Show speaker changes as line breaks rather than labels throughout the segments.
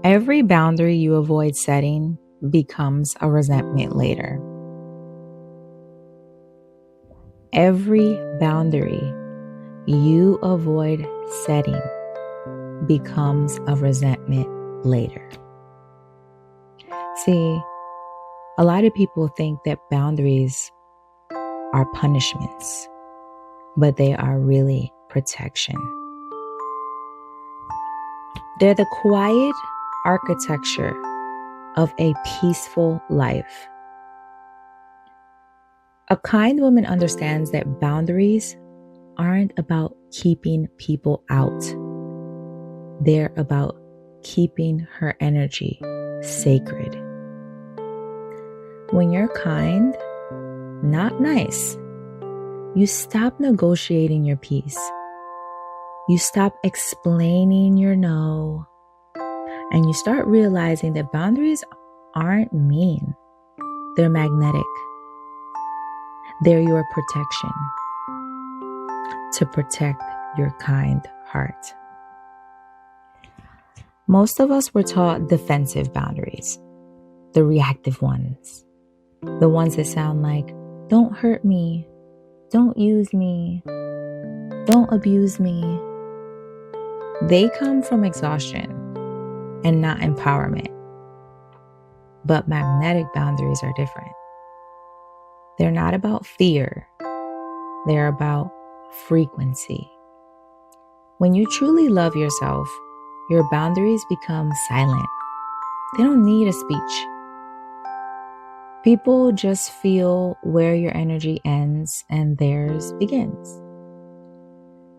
Every boundary you avoid setting becomes a resentment later. Every boundary you avoid setting becomes a resentment later. See, a lot of people think that boundaries are punishments, but they are really protection. They're the quiet architecture of a peaceful life. A kind woman understands that boundaries aren't about keeping people out. They're about keeping her energy sacred. When you're kind, not nice, you stop negotiating your peace. You stop explaining your no, and you start realizing that boundaries aren't mean. They're magnetic. They're your protection to protect your kind heart. Most of us were taught defensive boundaries, the reactive ones, the ones that sound like, don't hurt me, don't use me, don't abuse me. They come from exhaustion and not empowerment. But magnetic boundaries are different. They're not about fear. They're about frequency. When you truly love yourself, your boundaries become silent. They don't need a speech. People just feel where your energy ends and theirs begins.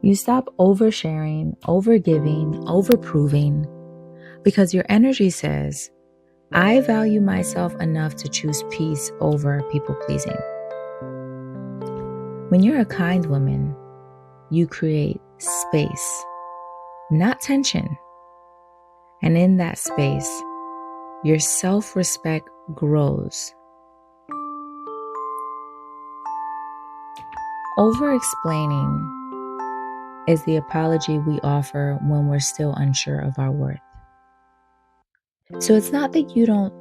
You stop oversharing, overgiving, overproving, because your energy says, I value myself enough to choose peace over people pleasing. When you're a kind woman, you create space, not tension. And in that space, your self-respect grows. Over-explaining is the apology we offer when we're still unsure of our worth. So it's not that you don't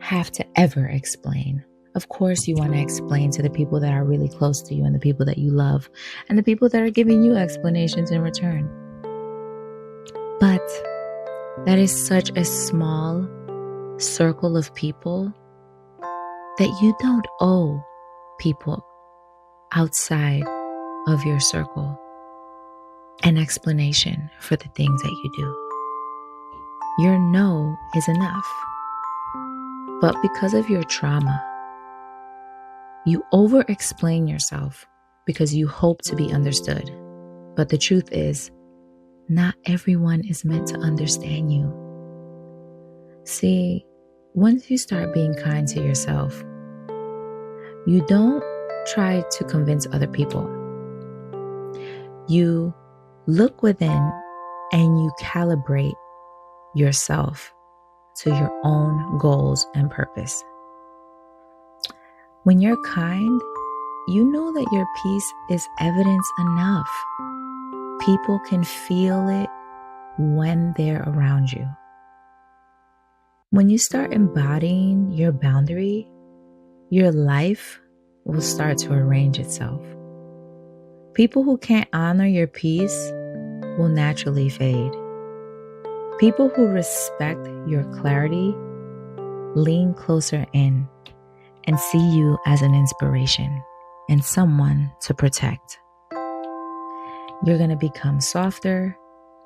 have to ever explain. Of course, you want to explain to the people that are really close to you and the people that you love and the people that are giving you explanations in return. But that is such a small circle of people that you don't owe people outside of your circle an explanation for the things that you do. Your no is enough. But because of your trauma, you over-explain yourself because you hope to be understood. But the truth is, not everyone is meant to understand you. See, once you start being kind to yourself, you don't try to convince other people. You look within and you calibrate yourself to your own goals and purpose. When you're kind, you know that your peace is evidence enough. People can feel it when they're around you. When you start embodying your boundary, your life will start to arrange itself. People who can't honor your peace will naturally fade. People who respect your clarity lean closer in and see you as an inspiration and someone to protect. You're going to become softer,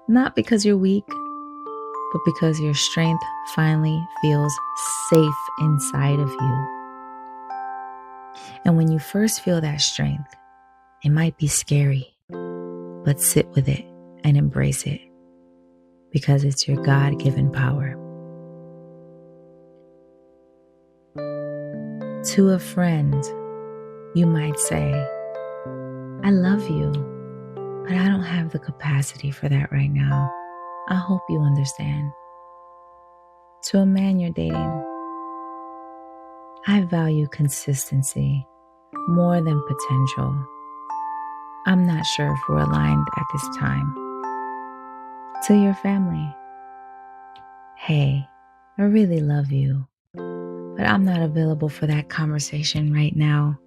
not because you're weak, but because your strength finally feels safe inside of you. And when you first feel that strength, it might be scary, but sit with it and embrace it because it's your God-given power. To a friend, you might say, I love you, but I don't have the capacity for that right now. I hope you understand. To a man you're dating, I value consistency more than potential. I'm not sure if we're aligned at this time. To your family, hey, I really love you, but I'm not available for that conversation right now.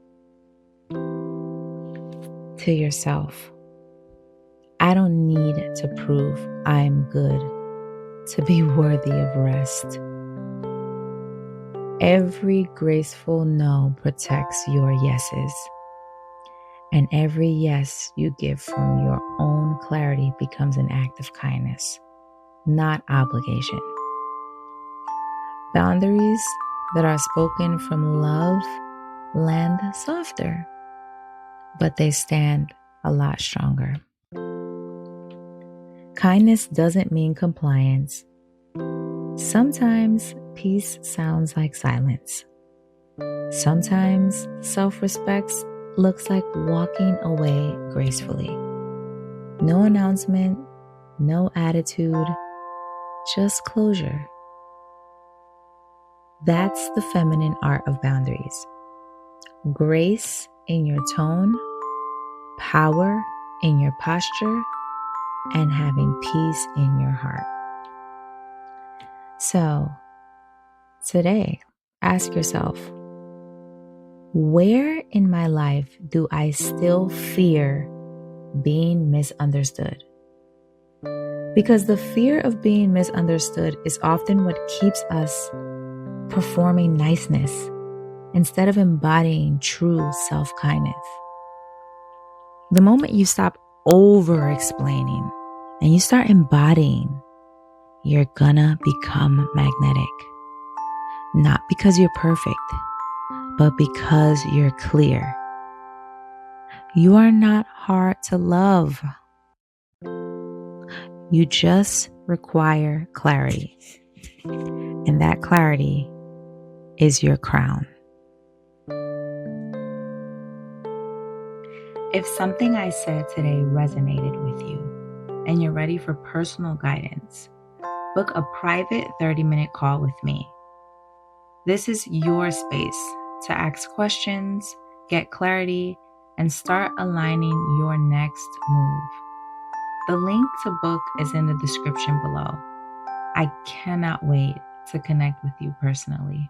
To yourself, I don't need to prove I'm good to be worthy of rest. Every graceful no protects your yeses, and every yes you give from your own clarity becomes an act of kindness, not obligation. Boundaries that are spoken from love land softer, but they stand a lot stronger. Kindness doesn't mean compliance. Sometimes peace sounds like silence. Sometimes self-respect looks like walking away gracefully. No announcement, no attitude, just closure. That's the feminine art of boundaries. Grace in your tone, power in your posture, and having peace in your heart. So, today, ask yourself, where in my life do I still fear being misunderstood? Because the fear of being misunderstood is often what keeps us performing niceness instead of embodying true self-kindness. The moment you stop over-explaining and you start embodying, you're gonna become magnetic. Not because you're perfect, but because you're clear. You are not hard to love. You just require clarity. And that clarity is your crown. If something I said today resonated with you and you're ready for personal guidance, book a private 30-minute call with me. This is your space to ask questions, get clarity, and start aligning your next move. The link to book is in the description below. I cannot wait to connect with you personally.